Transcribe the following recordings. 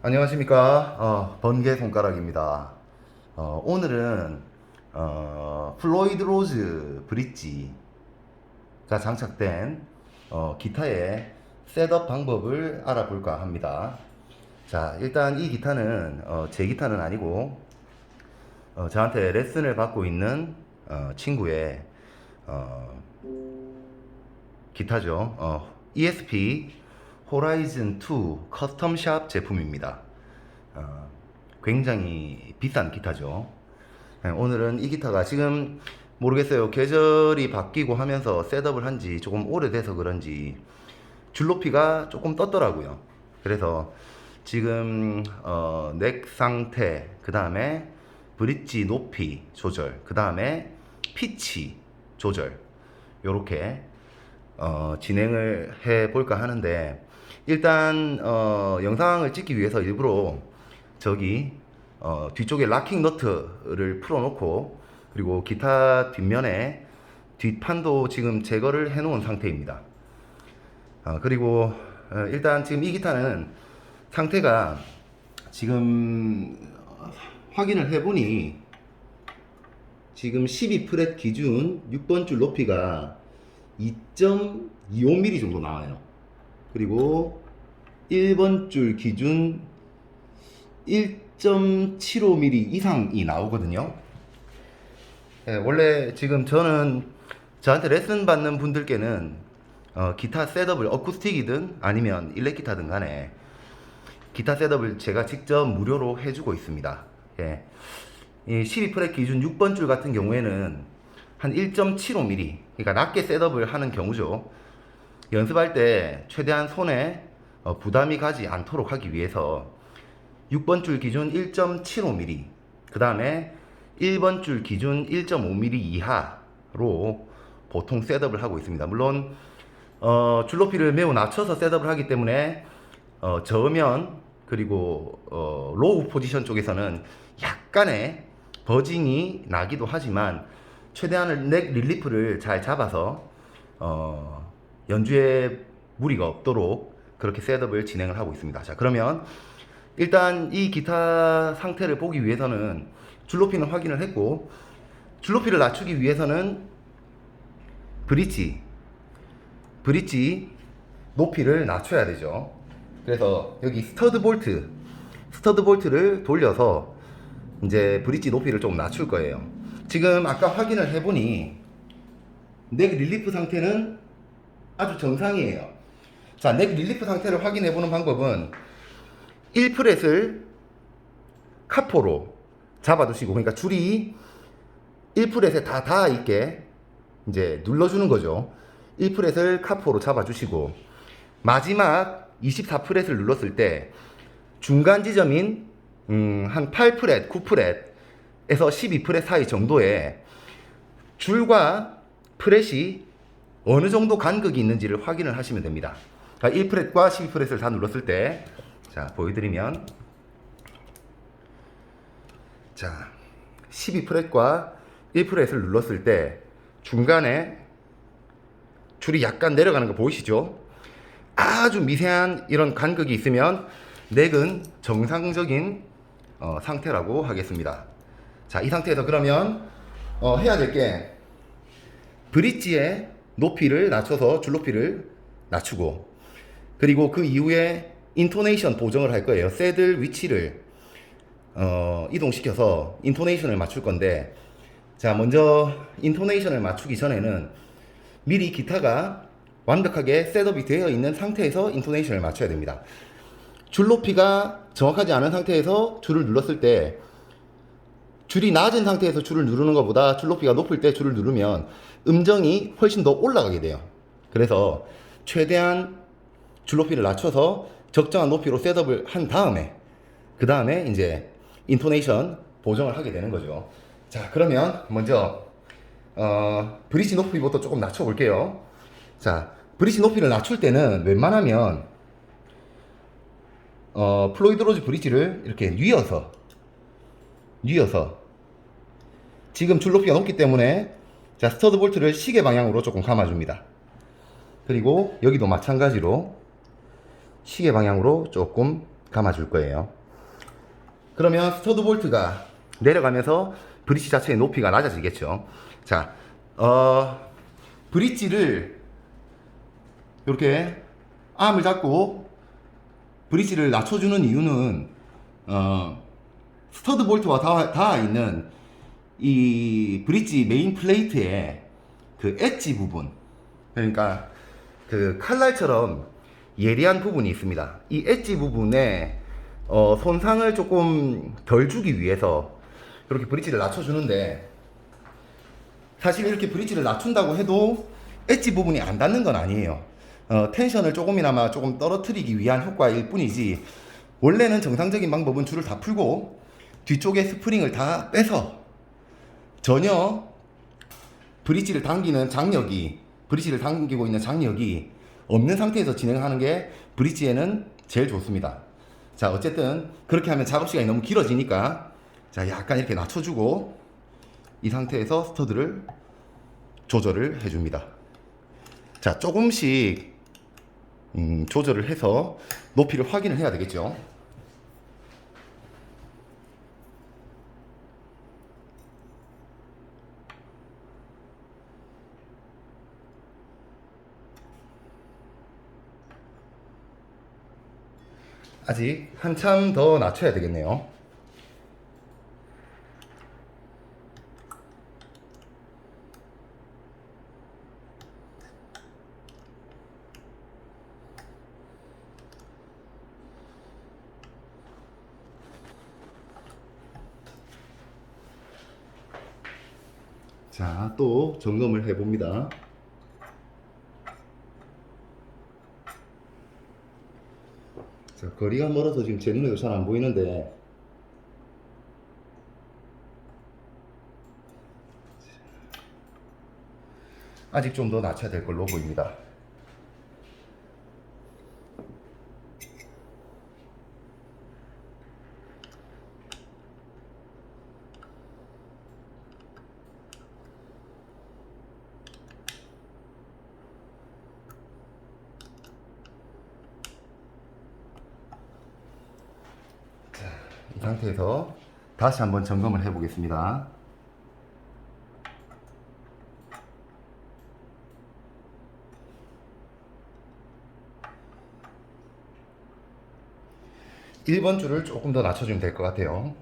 안녕하십니까. 번개 손가락입니다. 오늘은 플로이드 로즈 브릿지가 장착된 기타의 셋업 방법을 알아볼까 합니다. 자, 일단 이 기타는 제 기타는 아니고 저한테 레슨을 받고 있는 친구의 어, 기타죠. ESP 호라이즌 2 커스텀 샵 제품입니다. 굉장히 비싼 기타죠. 오늘은 이 기타가 지금 모르겠어요. 계절이 바뀌고 하면서 셋업을 한 지 조금 오래돼서 그런지 줄 높이가 조금 떴더라고요. 그래서 지금 넥 상태, 그 다음에 브릿지 높이 조절, 그 다음에 피치 조절, 요렇게 진행을 해 볼까 하는데, 일단 영상을 찍기 위해서 일부러 저기 뒤쪽에 락킹 너트를 풀어 놓고, 그리고 기타 뒷면에 뒷판도 지금 제거를 해 놓은 상태입니다. 그리고 일단 지금 이 기타는 상태가 지금 확인을 해보니 지금 12프렛 기준 6번 줄 높이가 2.25mm 정도 나와요. 그리고 1번 줄 기준 1.75mm 이상이 나오거든요. 원래 지금 저는 저한테 레슨 받는 분들께는 기타 셋업을 어쿠스틱이든 아니면 일렉기타든 간에 기타 셋업을 제가 직접 무료로 해주고 있습니다. 예. 이 12프렛 기준 6번 줄 같은 경우에는 한 1.75mm, 그러니까 낮게 셋업을 하는 경우죠. 연습할 때 최대한 손에 부담이 가지 않도록 하기 위해서 6번 줄 기준 1.75mm, 그 다음에 1번 줄 기준 1.5mm 이하로 보통 셋업을 하고 있습니다. 물론 줄 높이를 매우 낮춰서 셋업을 하기 때문에 저으면, 그리고 로우 포지션 쪽에서는 약간의 버징이 나기도 하지만 최대한 넥 릴리프를 잘 잡아서 연주에 무리가 없도록 그렇게 셋업을 진행을 하고 있습니다. 자, 그러면 일단 이 기타 상태를 보기 위해서는 줄 높이는 확인을 했고, 줄 높이를 낮추기 위해서는 브릿지 높이를 낮춰야 되죠. 그래서 여기 스터드 볼트를 돌려서 이제 브릿지 높이를 좀 낮출 거예요. 지금 아까 확인을 해보니 넥 릴리프 상태는 아주 정상이에요. 자, 넥 릴리프 상태를 확인해보는 방법은 1프렛을 카포로 잡아두시고, 그러니까 줄이 1프렛에 다 닿아 있게 이제 눌러주는 거죠. 1프렛을 카포로 잡아주시고, 마지막 24프렛을 눌렀을 때 중간 지점인 한 8프렛, 9프렛에서 12프렛 사이 정도의 줄과 프렛이 어느 정도 간극이 있는지를 확인을 하시면 됩니다. 1프렛과 12프렛을 다 눌렀을 때, 자, 보여드리면, 자, 12프렛과 1프렛을 눌렀을 때 중간에 줄이 약간 내려가는 거 보이시죠? 아주 미세한 이런 간극이 있으면 넥은 정상적인 상태라고 하겠습니다. 자, 이 상태에서 그러면 해야 될 게, 브릿지의 높이를 낮춰서 줄 높이를 낮추고, 그리고 그 이후에 인토네이션 보정을 할 거예요. 새들 위치를 이동시켜서 인토네이션을 맞출 건데, 자, 먼저 인토네이션을 맞추기 전에는 미리 기타가 완벽하게 셋업이 되어 있는 상태에서 인토네이션을 맞춰야 됩니다. 줄 높이가 정확하지 않은 상태에서 줄을 눌렀을 때, 줄이 낮은 상태에서 줄을 누르는 것보다 줄 높이가 높을 때 줄을 누르면 음정이 훨씬 더 올라가게 돼요. 그래서 최대한 줄 높이를 낮춰서 적정한 높이로 셋업을 한 다음에, 그 다음에 이제 인토네이션 보정을 하게 되는 거죠. 자, 그러면 먼저 브릿지 높이부터 조금 낮춰 볼게요. 자, 브릿지 높이를 낮출 때는 웬만하면 플로이드 로즈 브릿지를 이렇게 뉘어서 지금 줄 높이가 높기 때문에, 자, 스터드 볼트를 시계 방향으로 조금 감아줍니다. 그리고 여기도 마찬가지로 시계 방향으로 조금 감아줄 거예요. 그러면 스터드 볼트가 내려가면서 브릿지 자체의 높이가 낮아지겠죠. 자, 브릿지를 이렇게 암을 잡고 브릿지를 낮춰주는 이유는 스터드 볼트와 닿아 있는 이 브릿지 메인 플레이트의 그 엣지 부분, 그러니까 그 칼날처럼 예리한 부분이 있습니다. 이 엣지 부분에 손상을 조금 덜 주기 위해서 이렇게 브릿지를 낮춰주는데, 사실 이렇게 브릿지를 낮춘다고 해도 엣지 부분이 안 닿는 건 아니에요. 텐션을 조금이나마 조금 떨어뜨리기 위한 효과일 뿐이지, 원래는 정상적인 방법은 줄을 다 풀고 뒤쪽에 스프링을 다 빼서 전혀 브릿지를 당기는 장력이, 브릿지를 당기고 있는 장력이 없는 상태에서 진행하는 게 브릿지에는 제일 좋습니다. 자, 어쨌든 그렇게 하면 작업 시간이 너무 길어지니까, 자, 약간 이렇게 낮춰주고 이 상태에서 스터드를 조절을 해줍니다. 자, 조금씩 조절을 해서 높이를 확인을 해야 되겠죠. 아직 한참 더 낮춰야 되겠네요. 자, 또 점검을 해봅니다. 자, 거리가 멀어서 지금 제 눈에도 잘 안 보이는데, 아직 좀 더 낮춰야 될 걸로 보입니다. 이 상태에서 다시 한번 점검을 해 보겠습니다. 일 번 줄을 조금 더 낮춰주면 될 것 같아요.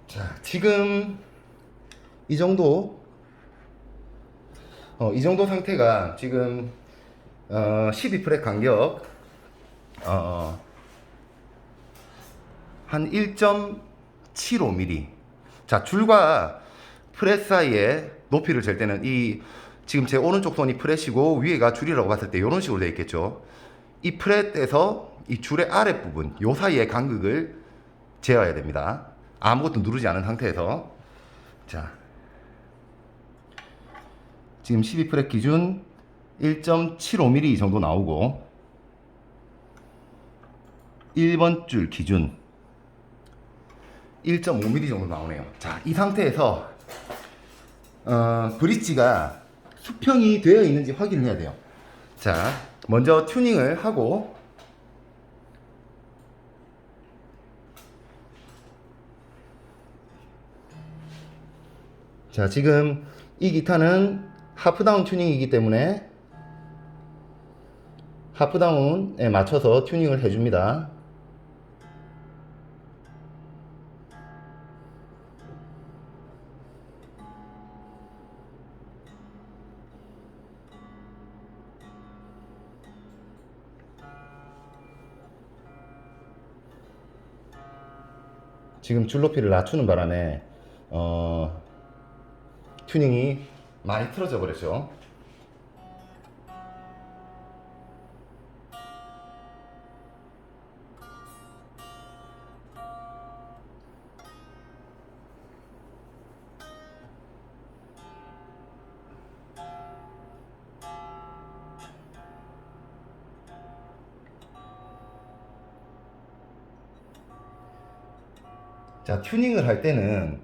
자, 지금 이 정도, 이 정도 상태가 지금 12프렛 간격 한 1.75mm. 자, 줄과 프렛 사이에 높이를 잴 때는 이 지금 제 오른쪽 손이 프렛이고 위에가 줄이라고 봤을 때 이런 식으로 되어 있겠죠. 이 프렛에서 이 줄의 아랫부분, 요 사이의 간극을 재어야 됩니다. 아무것도 누르지 않은 상태에서. 자, 지금 12프렛 기준 1.75mm 정도 나오고, 1번 줄 기준 1.5mm 정도 나오네요. 자, 이 상태에서 브릿지가 수평이 되어 있는지 확인을 해야 돼요. 자, 먼저 튜닝을 하고, 자, 지금 이 기타는 하프다운 튜닝이기 때문에 하프다운에 맞춰서 튜닝을 해줍니다. 지금 줄 높이를 낮추는 바람에 튜닝이 많이 틀어져 버렸죠. 자, 튜닝을 할 때는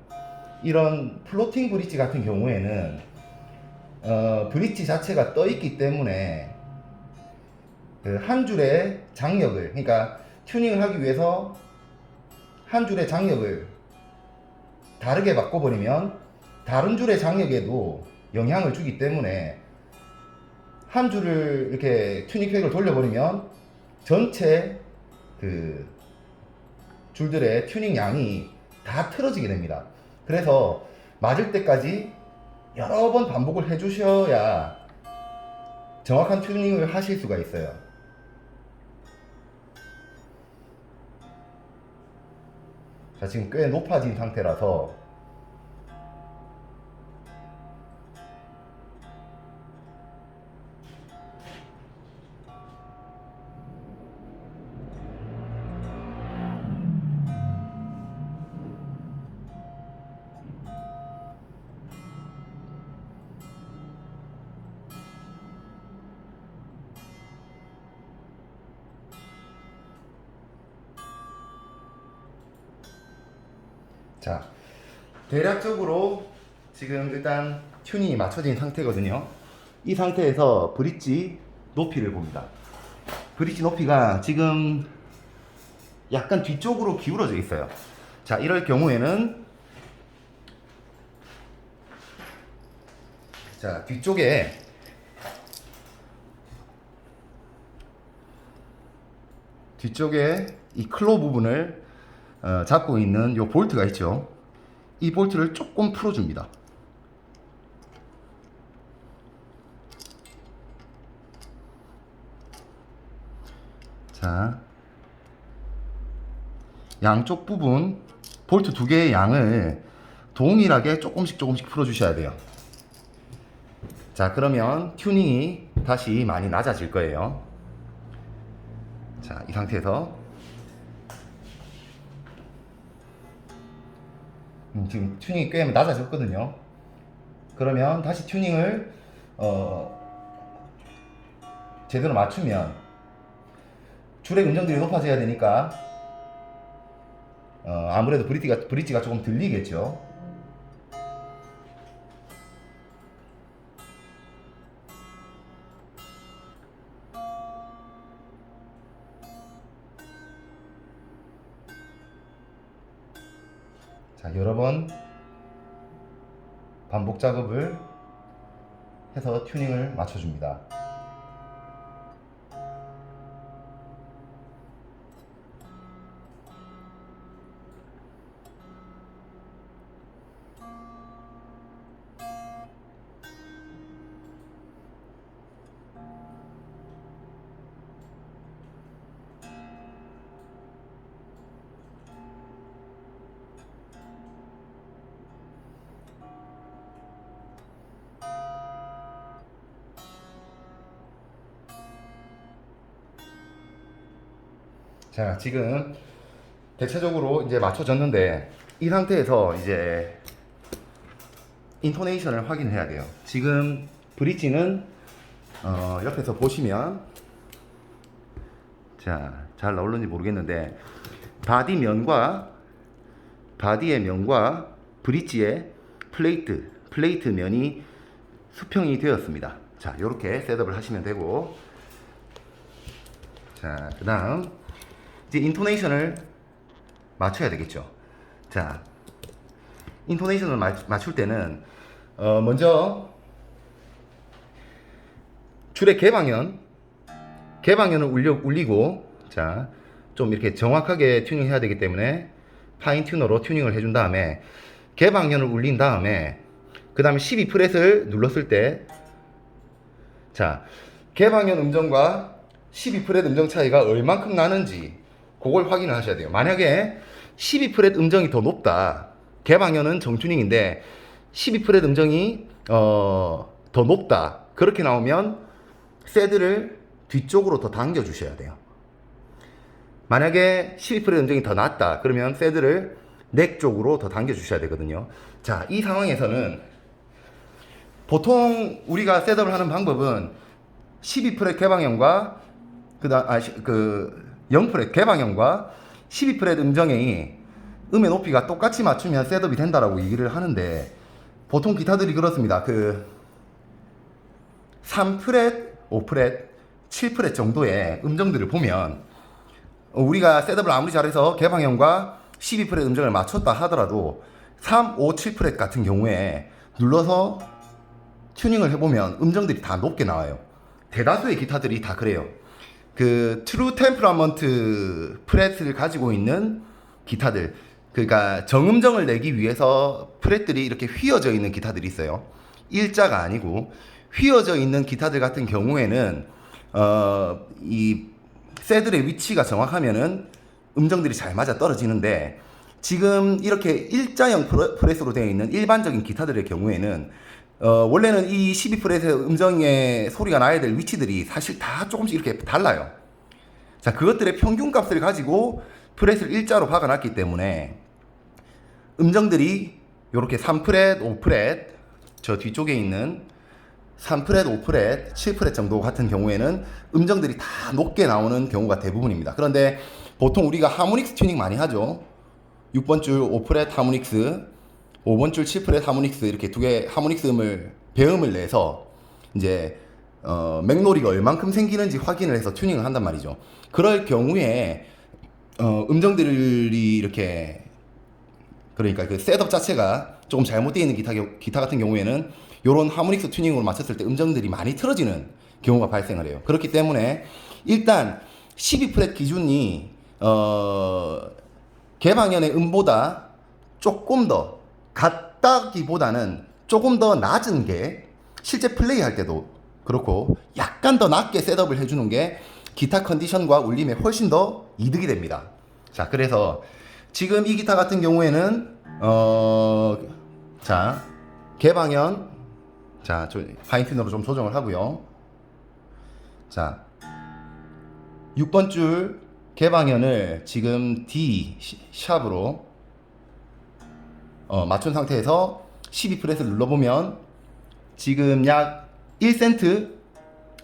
이런 플로팅 브릿지 같은 경우에는 브릿지 자체가 떠 있기 때문에 그 한 줄의 장력을, 그러니까 튜닝을 하기 위해서 한 줄의 장력을 다르게 바꿔버리면 다른 줄의 장력에도 영향을 주기 때문에 한 줄을 이렇게 튜닝팩을 돌려버리면 전체 그 줄들의 튜닝 양이 다 틀어지게 됩니다. 그래서 맞을 때까지 여러 번 반복을 해주셔야 정확한 튜닝을 하실 수가 있어요. 자, 지금 꽤 높아진 상태라서 자, 대략적으로 지금 일단 튜닝이 맞춰진 상태거든요. 이 상태에서 브릿지 높이를 봅니다. 브릿지 높이가 지금 약간 뒤쪽으로 기울어져 있어요. 자, 이럴 경우에는 자, 뒤쪽에 이 클로 부분을 잡고 있는 요 볼트가 있죠. 이 볼트를 조금 풀어줍니다. 자, 양쪽 부분 볼트 두 개의 양을 동일하게 조금씩 풀어주셔야 돼요. 자, 그러면 튜닝이 다시 많이 낮아질 거예요. 자, 이 상태에서 지금 튜닝이 꽤 낮아졌거든요. 그러면 다시 튜닝을 제대로 맞추면 줄의 음정들이 높아져야 되니까 아무래도 브릿지가 조금 들리겠죠. 자, 여러 번 반복 작업을 해서 튜닝을 맞춰줍니다. 자, 지금 대체적으로 이제 맞춰졌는데 이 상태에서 이제 인토네이션을 확인해야 돼요. 지금 브릿지는 옆에서 보시면 자, 잘 나올는지 모르겠는데 바디의 면과 브릿지의 플레이트 면이 수평이 되었습니다. 자, 이렇게 셋업을 하시면 되고, 자, 그 다음 이제 인토네이션을 맞춰야 되겠죠. 자, 인토네이션을 맞출 때는 먼저 줄의 개방현을 울리고, 자, 좀 이렇게 정확하게 튜닝해야 되기 때문에 파인 튜너로 튜닝을 해준 다음에 개방현을 울린 다음에 그 다음에 12프렛을 눌렀을 때, 자, 개방현 음정과 12프렛 음정 차이가 얼만큼 나는지 그걸 확인을 하셔야 돼요. 만약에 12프렛 음정이 더 높다, 개방현은 정튜닝인데 12프렛 음정이 더 높다, 그렇게 나오면 새드를 뒤쪽으로 더 당겨 주셔야 돼요. 만약에 12프렛 음정이 더 낮다, 그러면 새드를 넥 쪽으로 더 당겨 주셔야 되거든요. 자, 이 상황에서는 보통 우리가 셋업을 하는 방법은 12프렛 개방현과 0프렛 개방현과 12프렛 음정이 음의 높이가 똑같이 맞추면 셋업이 된다라고 얘기를 하는데, 보통 기타들이 그렇습니다. 3프렛, 5프렛, 7프렛 정도의 음정들을 보면 우리가 셋업을 아무리 잘해서 개방형과 12프렛 음정을 맞췄다 하더라도 3, 5, 7프렛 같은 경우에 눌러서 튜닝을 해보면 음정들이 다 높게 나와요. 대다수의 기타들이 다 그래요. 트루 템퍼러먼트 프렛을 가지고 있는 기타들, 그러니까 정음정을 내기 위해서 프렛들이 이렇게 휘어져 있는 기타들이 있어요. 일자가 아니고 휘어져 있는 기타들 같은 경우에는 이 새들의 위치가 정확하면은 음정들이 잘 맞아 떨어지는데, 지금 이렇게 일자형 프렛으로 되어 있는 일반적인 기타들의 경우에는 원래는 이 12프렛의 음정의 소리가 나야 될 위치들이 사실 다 조금씩 이렇게 달라요. 자, 그것들의 평균값을 가지고 프렛을 일자로 박아놨기 때문에 음정들이 이렇게 3프렛, 5프렛, 저 뒤쪽에 있는 3프렛, 5프렛, 7프렛 정도 같은 경우에는 음정들이 다 높게 나오는 경우가 대부분입니다. 그런데 보통 우리가 하모닉스 튜닝 많이 하죠. 6번 줄 5프렛 하모닉스, 5번 줄 7프렛 하모닉스, 이렇게 두 개 하모닉스 배음을 내서 이제 맥놀이가 얼만큼 생기는지 확인을 해서 튜닝을 한단 말이죠. 그럴 경우에 음정들이 이렇게, 그러니까 그 셋업 자체가 조금 잘못되어 있는 기타 같은 경우에는 이런 하모닉스 튜닝으로 맞췄을 때 음정들이 많이 틀어지는 경우가 발생을 해요. 그렇기 때문에 일단 12프렛 기준이 개방현의 음보다 조금 더 같다기보다는 조금 더 낮은 게, 실제 플레이 할 때도 그렇고 약간 더 낮게 셋업을 해주는 게 기타 컨디션과 울림에 훨씬 더 이득이 됩니다. 자, 그래서 지금 이 기타 같은 경우에는 자, 개방현, 자, 파인튠으로 좀 조정을 하고요. 자, 6번 줄 개방현을 지금 D 샵으로 맞춘 상태에서 12프렛을 눌러보면 지금 약 1센트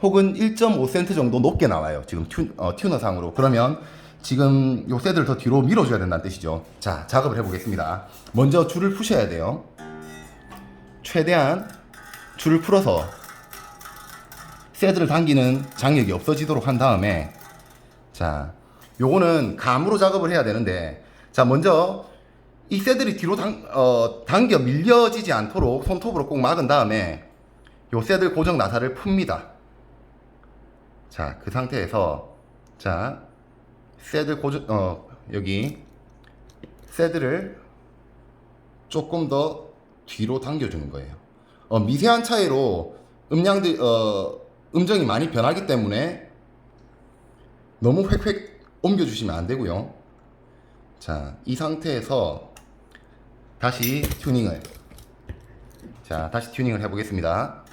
혹은 1.5센트 정도 높게 나와요. 지금 튜너상으로. 그러면 지금 요 셋을 더 뒤로 밀어줘야 된다는 뜻이죠. 자, 작업을 해보겠습니다. 먼저 줄을 푸셔야 돼요. 최대한 줄을 풀어서 셋을 당기는 장력이 없어지도록 한 다음에, 자, 요거는 감으로 작업을 해야 되는데, 자, 먼저 이 셋들이 뒤로 당겨 밀려지지 않도록 손톱으로 꼭 막은 다음에 요 셋들 고정 나사를 풉니다. 자, 그 상태에서 자, 셋들 여기 셋들을 조금 더 뒤로 당겨주는 거예요. 미세한 차이로 음정이 많이 변하기 때문에 너무 획획 옮겨주시면 안 되고요. 자, 이 상태에서 다시 튜닝을 해보겠습니다.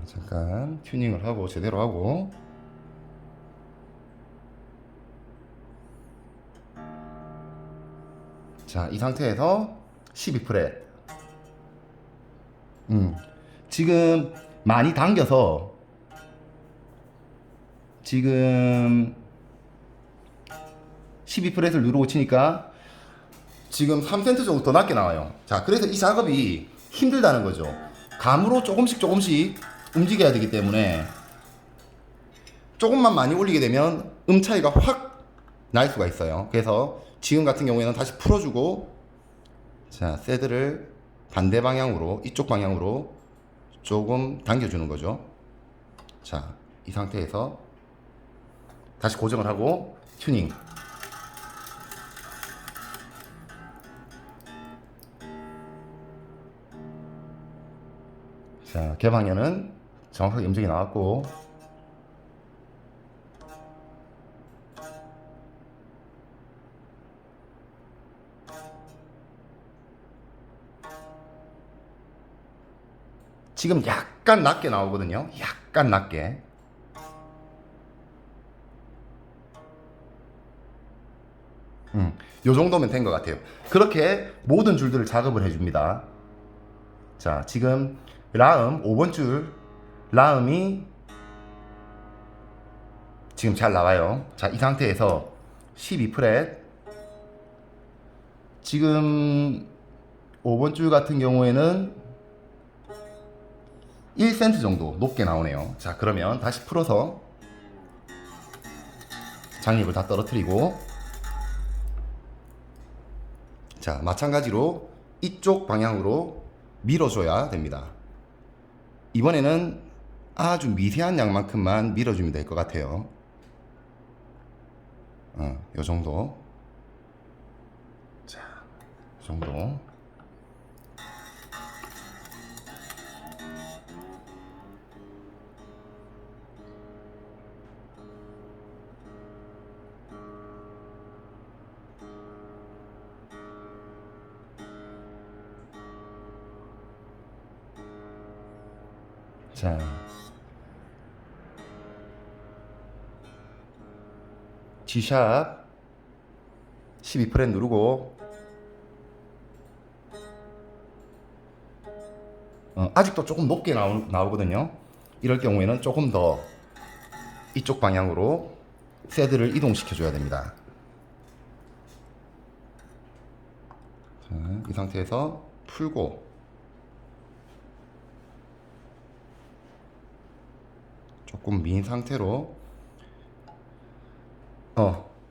잠깐 튜닝을 하고 제대로 하고, 자, 이 상태에서 12프렛 지금 많이 당겨서 지금 12프렛을 누르고 치니까 지금 3센트 정도 더 낮게 나와요. 자, 그래서 이 작업이 힘들다는 거죠. 감으로 조금씩 움직여야 되기 때문에 조금만 많이 올리게 되면 차이가 확 날 수가 있어요. 그래서 지금 같은 경우에는 다시 풀어주고, 자, 새들을 반대 방향으로, 이쪽 방향으로 조금 당겨주는 거죠. 자, 이 상태에서 다시 고정을 하고 튜닝. 자, 개방현은 정확하게 음정이 나왔고, 지금 약간 낮게 나오거든요. 약간 낮게. 요 정도면 된 것 같아요. 그렇게 모든 줄들을 작업을 해줍니다. 자, 지금 라음 5번 줄 라음이 지금 잘 나와요. 자, 이 상태에서 12프렛 지금 5번 줄 같은 경우에는 1센트 정도 높게 나오네요. 자, 그러면 다시 풀어서 장립을 다 떨어뜨리고, 자, 마찬가지로 이쪽 방향으로 밀어줘야 됩니다. 이번에는 아주 미세한 양만큼만 밀어주면 될 것 같아요. 요 정도. 자, 요 정도. 자, G샵 12프렛 누르고, 아직도 조금 높게 나오거든요. 이럴 경우에는 조금 더 이쪽 방향으로 새드를 이동시켜 줘야 됩니다. 자, 이 상태에서 풀고, 조금 민 상태로,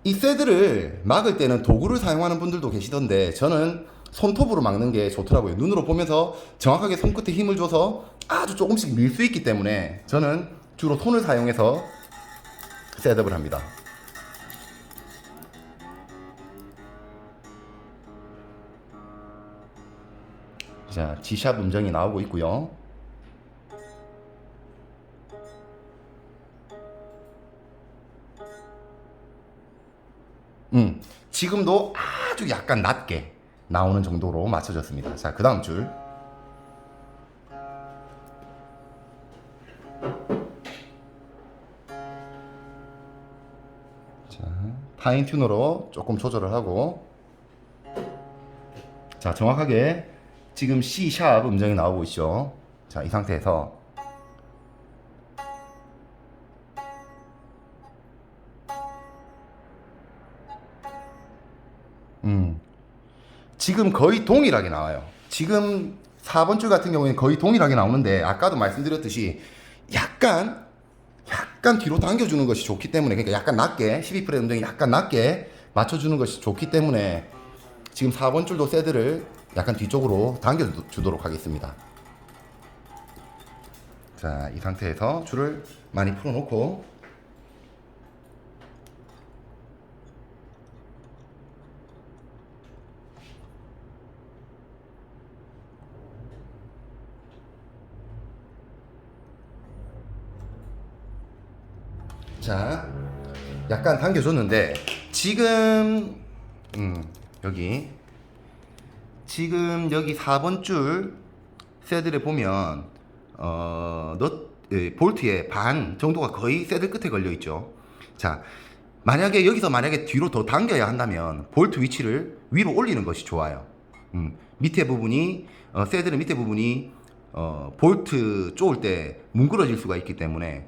이 새드를 막을 때는 도구를 사용하는 분들도 계시던데, 저는 손톱으로 막는 게 좋더라고요. 눈으로 보면서 정확하게 손끝에 힘을 줘서 아주 조금씩 밀 수 있기 때문에 저는 주로 손을 사용해서 셋업을 합니다. 자, G샵 음정이 나오고 있고요. 지금도 아주 약간 낮게 나오는 정도로 맞춰졌습니다. 자, 그 다음 줄. 자, 파인 튜너로 조금 조절을 하고, 자, 정확하게 지금 C 샵 음정이 나오고 있죠. 자, 이 상태에서 지금 거의 동일하게 나와요. 지금 4번 줄 같은 경우에는 거의 동일하게 나오는데, 아까도 말씀드렸듯이 약간 뒤로 당겨주는 것이 좋기 때문에, 그러니까 약간 낮게 12프렛 음정이 약간 낮게 맞춰주는 것이 좋기 때문에 지금 4번 줄도 새드를 약간 뒤쪽으로 당겨주도록 하겠습니다. 자, 이 상태에서 줄을 많이 풀어놓고, 자, 약간 당겨줬는데 지금 여기 지금 여기 4번 줄 새들에 보면 볼트의 반 정도가 거의 새들 끝에 걸려 있죠. 자, 만약에 여기서 뒤로 더 당겨야 한다면 볼트 위치를 위로 올리는 것이 좋아요. 밑에 부분이 새들의 밑에 부분이 볼트 쪼을 때 뭉그러질 수가 있기 때문에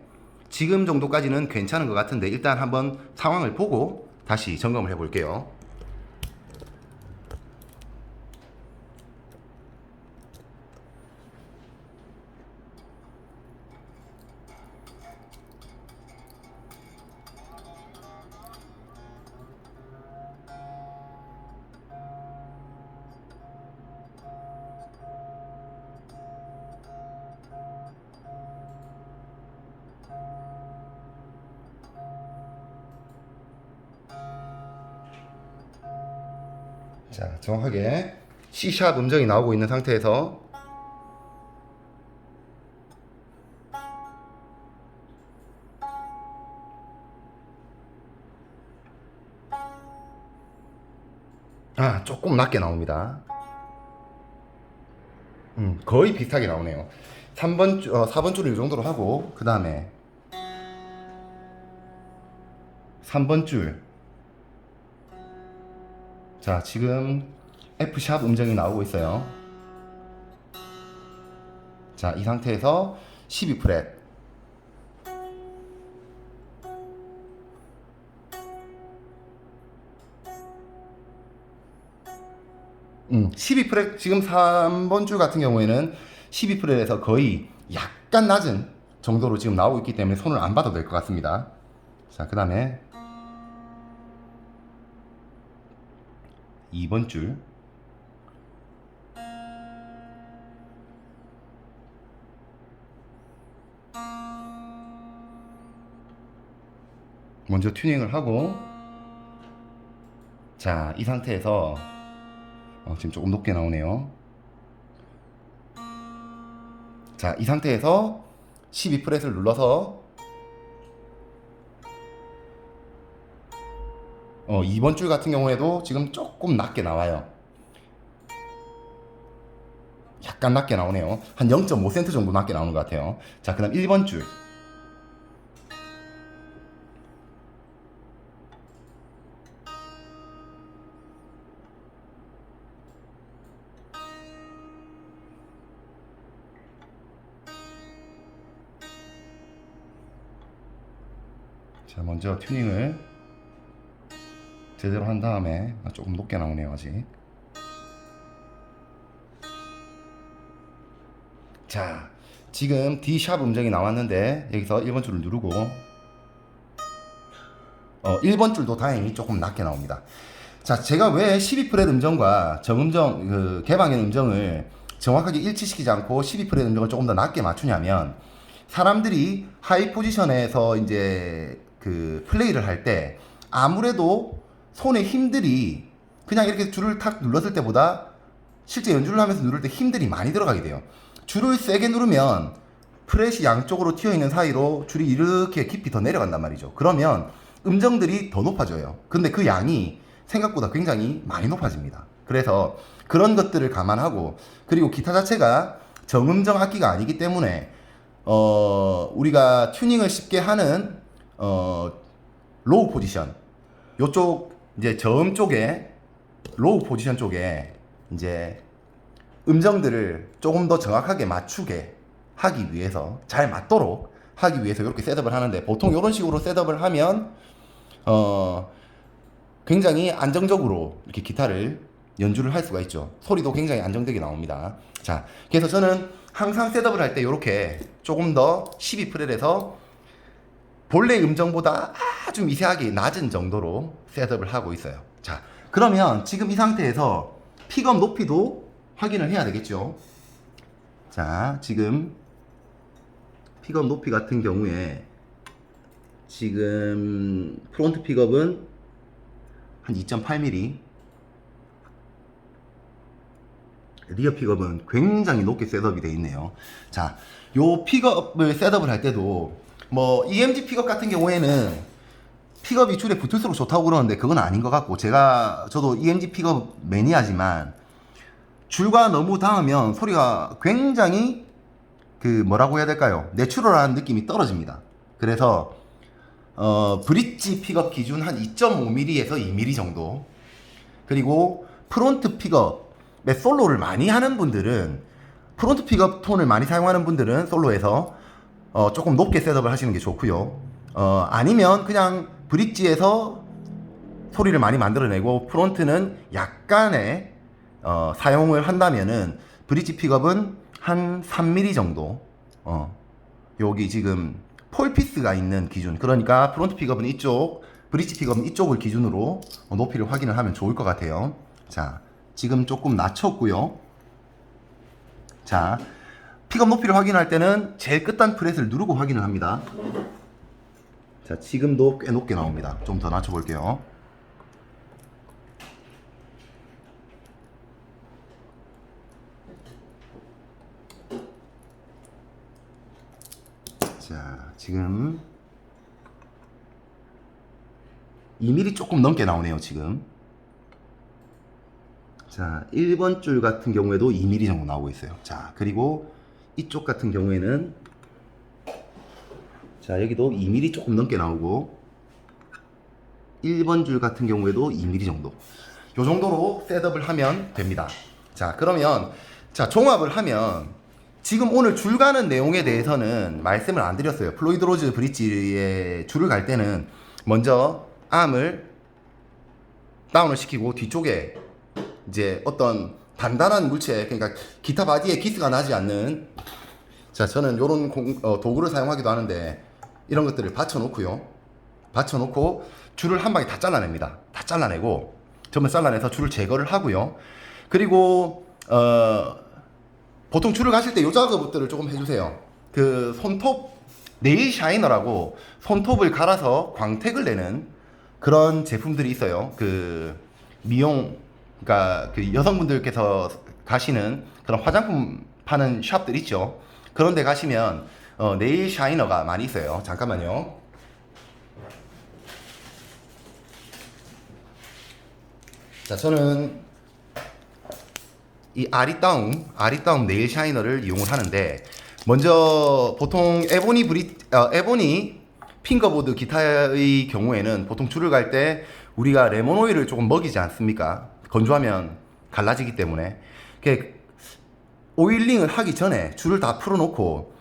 지금 정도까지는 괜찮은 것 같은데, 일단 한번 상황을 보고 다시 점검을 해 볼게요. 자, 정확하게 C샵 음정이 나오고 있는 상태에서 조금 낮게 나옵니다. 거의 비슷하게 나오네요. 4번 줄을 이 정도로 하고, 그 다음에 3번 줄. 자, 지금 F샵 음정이 나오고 있어요. 자, 이 상태에서 12프렛. 12프렛, 지금 3번 줄 같은 경우에는 12프렛에서 거의 약간 낮은 정도로 지금 나오고 있기 때문에 손을 안 봐도 될 것 같습니다. 자, 그 다음에 2번 줄. 먼저 튜닝을 하고, 자, 이 상태에서 지금 조금 높게 나오네요. 자, 이 상태에서 12프렛을 눌러서 2번 줄 같은 경우에도 지금 조금 낮게 나와요. 약간 낮게 나오네요. 한 0.5cm 정도 낮게 나오는 것 같아요. 자, 그 다음 1번 줄. 자, 먼저 튜닝을 제대로 한 다음에, 조금 높게 나오네요, 아직. 자, 지금 D샵 음정이 나왔는데 여기서 1번 줄을 누르고 1번 줄도 다행히 조금 낮게 나옵니다. 자, 제가 왜 12프렛 음정과 정음정, 개방현 음정을 정확하게 일치시키지 않고 12프렛 음정을 조금 더 낮게 맞추냐면, 사람들이 하이 포지션에서 이제 플레이를 할 때 아무래도 손의 힘들이 그냥 이렇게 줄을 탁 눌렀을 때보다 실제 연주를 하면서 누를 때 힘들이 많이 들어가게 돼요. 줄을 세게 누르면 프렛이 양쪽으로 튀어 있는 사이로 줄이 이렇게 깊이 더 내려간단 말이죠. 그러면 음정들이 더 높아져요. 근데 그 양이 생각보다 굉장히 많이 높아집니다. 그래서 그런 것들을 감안하고, 그리고 기타 자체가 정음정 악기가 아니기 때문에 우리가 튜닝을 쉽게 하는 로우 포지션, 요쪽 이제 저음 쪽에, 로우 포지션 쪽에 이제 음정들을 조금 더 정확하게 맞추게 하기 위해서, 잘 맞도록 하기 위해서 이렇게 셋업을 하는데, 보통 이런 식으로 셋업을 하면 굉장히 안정적으로 이렇게 기타를 연주를 할 수가 있죠. 소리도 굉장히 안정되게 나옵니다. 자, 그래서 저는 항상 셋업을 할 때 이렇게 조금 더 12프렛에서 본래 음정보다 아주 미세하게 낮은 정도로 셋업을 하고 있어요. 자, 그러면 지금 이 상태에서 픽업 높이도 확인을 해야 되겠죠. 자, 지금 픽업 높이 같은 경우에 지금 프론트 픽업은 한 2.8mm, 리어 픽업은 굉장히 높게 셋업이 되어 있네요. 자, 요 픽업을 셋업을 할 때도 뭐 EMG 픽업 같은 경우에는 픽업이 줄에 붙을수록 좋다고 그러는데 그건 아닌 것 같고, 저도 EMG 픽업 매니아지만 줄과 너무 닿으면 소리가 굉장히 뭐라고 해야 될까요? 내추럴한 느낌이 떨어집니다. 그래서 브릿지 픽업 기준 한 2.5mm에서 2mm 정도, 그리고 프론트 픽업에 솔로를 많이 하는 분들은, 프론트 픽업 톤을 많이 사용하는 분들은 솔로에서 조금 높게 셋업을 하시는 게 좋고요. 아니면 그냥 브릿지에서 소리를 많이 만들어내고 프론트는 약간의 사용을 한다면은 브릿지 픽업은 한 3mm 정도, 여기 지금 폴피스가 있는 기준, 그러니까 프론트 픽업은 이쪽, 브릿지 픽업은 이쪽을 기준으로 높이를 확인을 하면 좋을 것 같아요. 자, 지금 조금 낮췄고요. 자, 픽업 높이를 확인할 때는 제일 끝단 프렛을 누르고 확인을 합니다. 자, 지금도 꽤 높게 나옵니다. 좀 더 낮춰볼게요. 자, 지금 2mm 조금 넘게 나오네요, 지금. 자, 1번 줄 같은 경우에도 2mm 정도 나오고 있어요. 자, 그리고 이쪽 같은 경우에는 자 여기도 2mm 조금 넘게 나오고 1번 줄 같은 경우에도 2mm 정도 요 정도로 셋업을 하면 됩니다. 자 그러면 자 종합을 하면 지금 오늘 줄 가는 내용에 대해서는 말씀을 안 드렸어요. 플로이드 로즈 브릿지에 줄을 갈 때는 먼저 암을 다운을 시키고 뒤쪽에 이제 어떤 단단한 물체, 그러니까 기타 바디에 기스가 나지 않는, 자 저는 요런 도구를 사용하기도 하는데 이런 것들을 받쳐놓고요. 받쳐놓고 줄을 한 방에 다 잘라냅니다. 다 잘라내고 전부 잘라내서 줄을 제거를 하고요. 그리고 보통 줄을 가실 때 요 작업들을 조금 해주세요. 그 손톱 네일 샤이너라고 손톱을 갈아서 광택을 내는 그런 제품들이 있어요. 그 미용, 그러니까 그 여성분들께서 가시는 그런 화장품 파는 샵들 있죠. 그런 데 가시면 네일 샤이너가 많이 있어요. 잠깐만요. 자, 저는 이 아리따움 네일 샤이너를 이용을 하는데, 먼저 보통 에보니 핑거보드 기타의 경우에는 보통 줄을 갈 때 우리가 레몬 오일을 조금 먹이지 않습니까? 건조하면 갈라지기 때문에. 오일링을 하기 전에 줄을 다 풀어놓고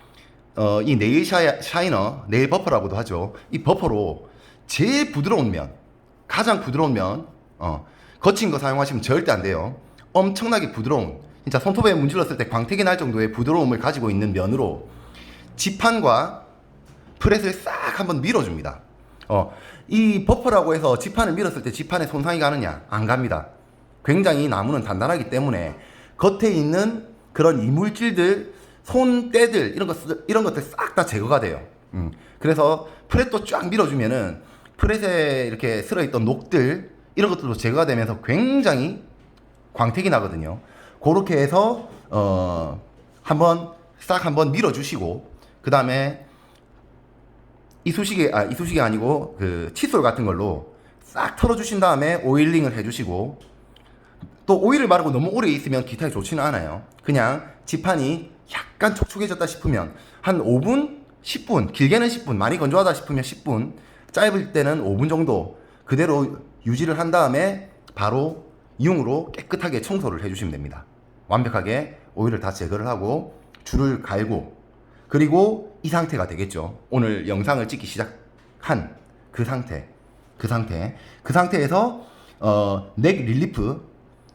이 네일 샤이너, 네일 버퍼라고도 하죠. 이 버퍼로 제일 부드러운 면, 가장 부드러운 면, 거친 거 사용하시면 절대 안 돼요. 엄청나게 부드러운, 진짜 손톱에 문질렀을 때 광택이 날 정도의 부드러움을 가지고 있는 면으로 지판과 프렛을 싹 한번 밀어줍니다. 이 버퍼라고 해서 지판을 밀었을 때 지판에 손상이 가느냐? 안 갑니다. 굉장히 나무는 단단하기 때문에 겉에 있는 그런 이물질들, 손때들 이런 것들 싹 다 제거가 돼요. 그래서 프렛도 쫙 밀어주면은 프렛에 이렇게 쓸어있던 녹들 이런 것들도 제거가 되면서 굉장히 광택이 나거든요. 그렇게 해서 한번 밀어주시고, 그 다음에 이쑤시개 아니고 그 칫솔 같은 걸로 싹 털어주신 다음에 오일링을 해주시고, 또 오일을 바르고 너무 오래 있으면 기타에 좋지는 않아요. 그냥 지판이 약간 촉촉해졌다 싶으면 한 5분, 10분, 길게는 10분, 많이 건조하다 싶으면 10분, 짧을 때는 5분 정도 그대로 유지를 한 다음에 바로 이용으로 깨끗하게 청소를 해주시면 됩니다. 완벽하게 오일을 다 제거를 하고 줄을 갈고, 그리고 이 상태가 되겠죠. 오늘 영상을 찍기 시작한 그 상태에서 넥 릴리프,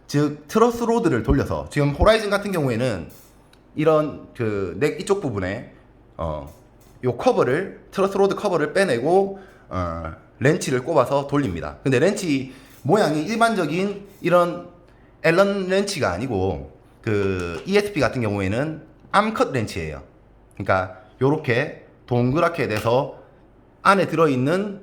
즉 트러스 로드를 돌려서, 지금 호라이즌 같은 경우에는 이런 그 넥 이쪽 부분에 요 커버를, 트러스 로드 커버를 빼내고 렌치를 꼽아서 돌립니다. 근데 렌치 모양이 일반적인 이런 앨런 렌치가 아니고, 그 ESP 같은 경우에는 암컷 렌치예요. 그러니까 요렇게 동그랗게 돼서 안에 들어있는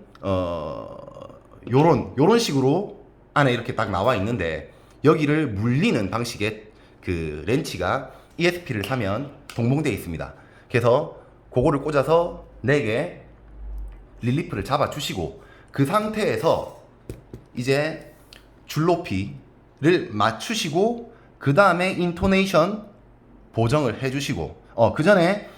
요런 식으로 안에 이렇게 딱 나와 있는데, 여기를 물리는 방식의 그 렌치가 ESP를 사면 동봉되어 있습니다. 그래서 그거를 꽂아서 4개 릴리프를 잡아 주시고, 그 상태에서 이제 줄 높이를 맞추시고, 그 다음에 인토네이션 보정을 해주시고, 그 전에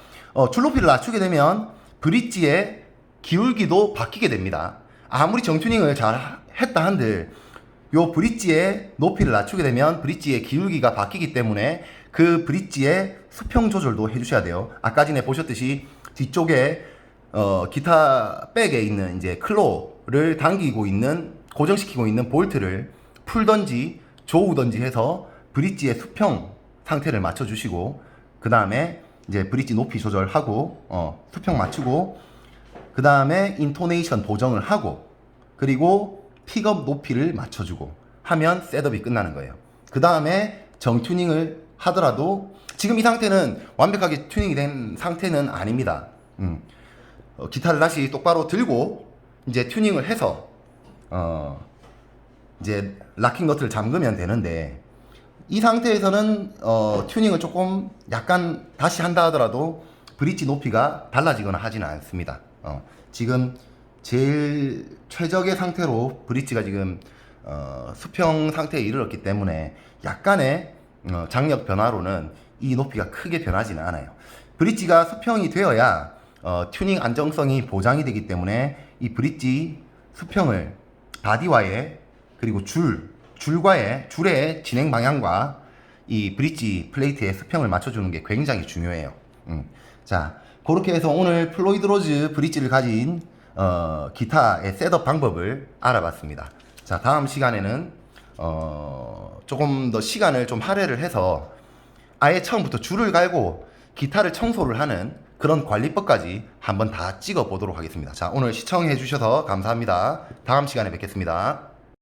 줄 높이를 낮추게 되면 브릿지의 기울기도 바뀌게 됩니다. 아무리 정튜닝을 잘 했다 한들 요 브릿지의 높이를 낮추게 되면 브릿지의 기울기가 바뀌기 때문에 그 브릿지의 수평 조절도 해주셔야 돼요. 아까 전에 보셨듯이 뒤쪽에 기타 백에 있는 이제 클로를 당기고 있는, 고정시키고 있는 볼트를 풀던지 조우던지 해서 브릿지의 수평 상태를 맞춰주시고, 그 다음에 이제 브릿지 높이 조절하고 수평 맞추고, 그 다음에 인토네이션 보정을 하고, 그리고 픽업 높이를 맞춰주고 하면 셋업이 끝나는 거예요. 그 다음에 정튜닝을 하더라도, 지금 이 상태는 완벽하게 튜닝이 된 상태는 아닙니다. 기타를 다시 똑바로 들고 이제 튜닝을 해서 이제 락킹 너트를 잠그면 되는데, 이 상태에서는 튜닝을 조금 약간 다시 한다 하더라도 브릿지 높이가 달라지거나 하지는 않습니다. 지금 제일 최적의 상태로 브릿지가 지금 수평 상태에 이르렀기 때문에 약간의 장력 변화로는 이 높이가 크게 변하지는 않아요. 브릿지가 수평이 되어야 튜닝 안정성이 보장이 되기 때문에 이 브릿지 수평을 바디와의 그리고 줄의 진행 방향과 이 브릿지 플레이트의 수평을 맞춰주는 게 굉장히 중요해요. 자, 그렇게 해서 오늘 플로이드 로즈 브릿지를 가진 기타의 셋업 방법을 알아봤습니다. 자, 다음 시간에는 조금 더 시간을 좀 할애를 해서 아예 처음부터 줄을 갈고 기타를 청소를 하는 그런 관리법까지 한번 다 찍어 보도록 하겠습니다. 자, 오늘 시청해 주셔서 감사합니다. 다음 시간에 뵙겠습니다.